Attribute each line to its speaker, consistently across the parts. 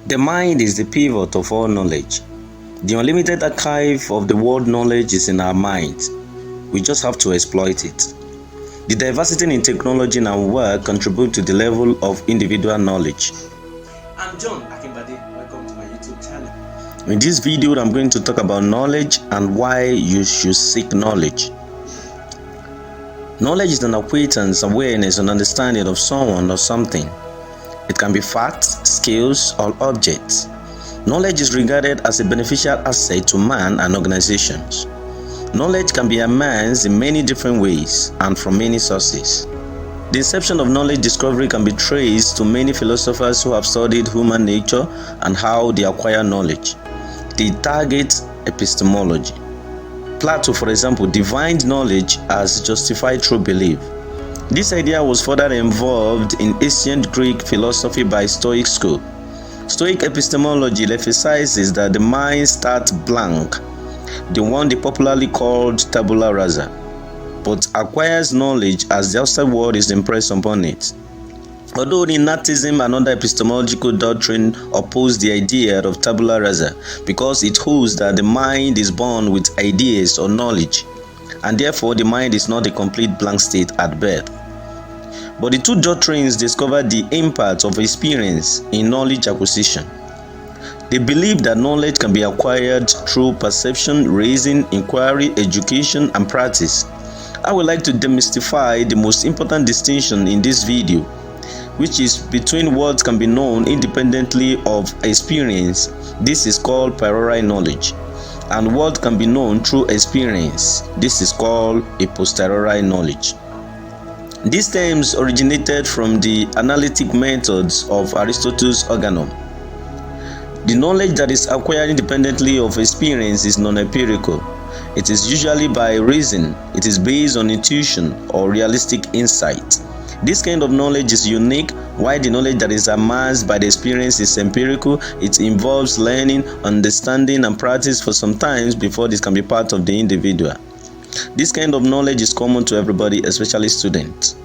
Speaker 1: The mind is the pivot of all knowledge. The unlimited archive of the world knowledge is in our minds. We just have to exploit it. The diversity in technology and our work contribute to the level of individual knowledge. I'm John Akingbade. Welcome to my YouTube channel. In this video, I'm going to talk about knowledge and why you should seek knowledge. Knowledge is an acquaintance, awareness, and understanding of someone or something. It can be facts, skills, or objects. Knowledge is regarded as a beneficial asset to man and organizations. Knowledge can be amassed in many different ways and from many sources. The inception of knowledge discovery can be traced to many philosophers who have studied human nature and how they acquire knowledge. They target epistemology. Plato, for example, defined knowledge as justified true belief. This idea was further involved in ancient Greek philosophy by Stoic school. Stoic epistemology emphasizes that the mind starts blank, the one they popularly called tabula rasa, but acquires knowledge as the outside world is impressed upon it. Although Nazism and other epistemological doctrine oppose the idea of tabula rasa because it holds that the mind is born with ideas or knowledge, and therefore the mind is not a complete blank state at birth. But the two doctrines discover the impact of experience in knowledge acquisition. They believe that knowledge can be acquired through perception, reason, inquiry, education, and practice. I would like to demystify the most important distinction in this video, which is between what can be known independently of experience. This is called priori knowledge, and what can be known through experience. This is called a posteriori knowledge. These terms originated from the analytic methods of Aristotle's organon. The knowledge that is acquired independently of experience is non-empirical. It is usually by reason. It is based on intuition or realistic insight. This kind of knowledge is unique, while the knowledge that is amassed by the experience is empirical. It involves learning, understanding, and practice for some time before this can be part of the individual. This kind of knowledge is common to everybody, especially students.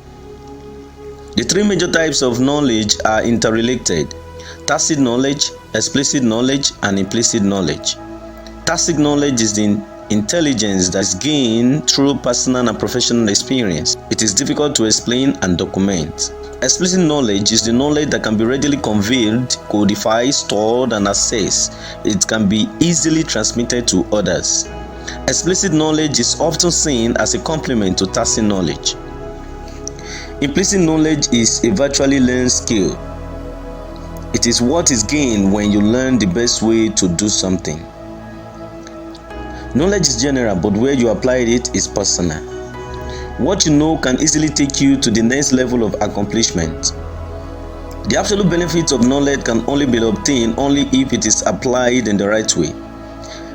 Speaker 1: The three major types of knowledge are interrelated: tacit knowledge, explicit knowledge, and implicit knowledge. Tacit knowledge is the intelligence that is gained through personal and professional experience. It is difficult to explain and document. Explicit knowledge is the knowledge that can be readily conveyed, codified, stored, and accessed. It can be easily transmitted to others. Explicit knowledge is often seen as a complement to tacit knowledge. Implicit knowledge is a virtually learned skill. It is what is gained when you learn the best way to do something. Knowledge is general, but where you apply it is personal. What you know can easily take you to the next level of accomplishment. The absolute benefits of knowledge can only be obtained only if it is applied in the right way.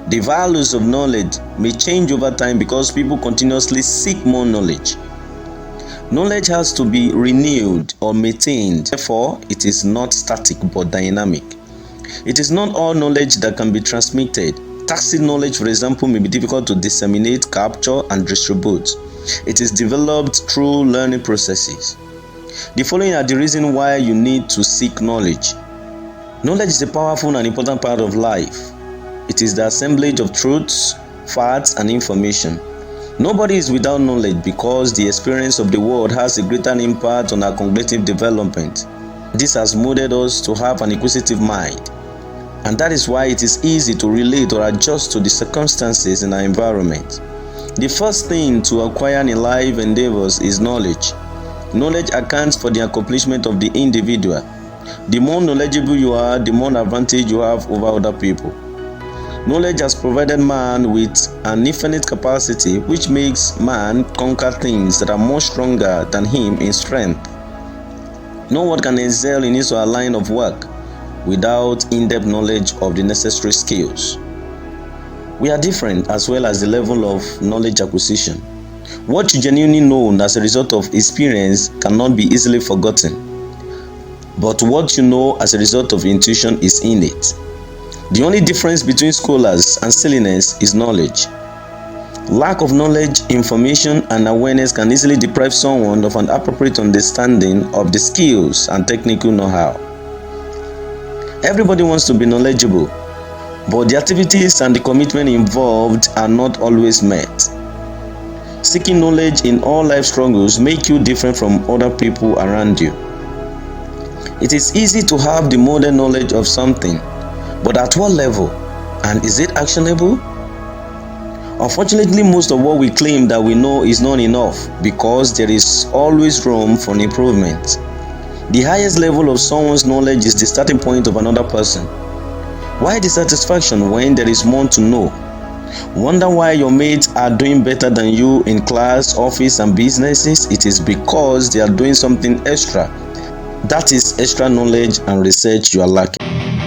Speaker 1: The values of knowledge may change over time because people continuously seek more knowledge. Knowledge has to be renewed or maintained. Therefore, it is not static but dynamic. It is not all knowledge that can be transmitted. Tacit knowledge, for example, may be difficult to disseminate, capture, and distribute. It is developed through learning processes. The following are the reasons why you need to seek knowledge. Knowledge is a powerful and important part of life. It is the assemblage of truths, facts, and information. Nobody is without knowledge because the experience of the world has a greater impact on our cognitive development. This has molded us to have an inquisitive mind, and that is why it is easy to relate or adjust to the circumstances in our environment. The first thing to acquire in life endeavors is knowledge. Knowledge accounts for the accomplishment of the individual. The more knowledgeable you are, the more advantage you have over other people. Knowledge has provided man with an infinite capacity which makes man conquer things that are much stronger than him in strength. No one can excel in his or her line of work without in-depth knowledge of the necessary skills. We are different as well as the level of knowledge acquisition. What you genuinely know as a result of experience cannot be easily forgotten, but what you know as a result of intuition is innate. The only difference between scholars and silliness is knowledge. Lack of knowledge, information, and awareness can easily deprive someone of an appropriate understanding of the skills and technical know-how. Everybody wants to be knowledgeable, but the activities and the commitment involved are not always met. Seeking knowledge in all life struggles make you different from other people around you. It is easy to have the modern knowledge of something, but at what level? And is it actionable? Unfortunately, most of what we claim that we know is not enough because there is always room for improvement. The highest level of someone's knowledge is the starting point of another person. Why dissatisfaction when there is more to know? Wonder why your mates are doing better than you in class, office, and businesses? It is because they are doing something extra. That is extra knowledge and research you are lacking.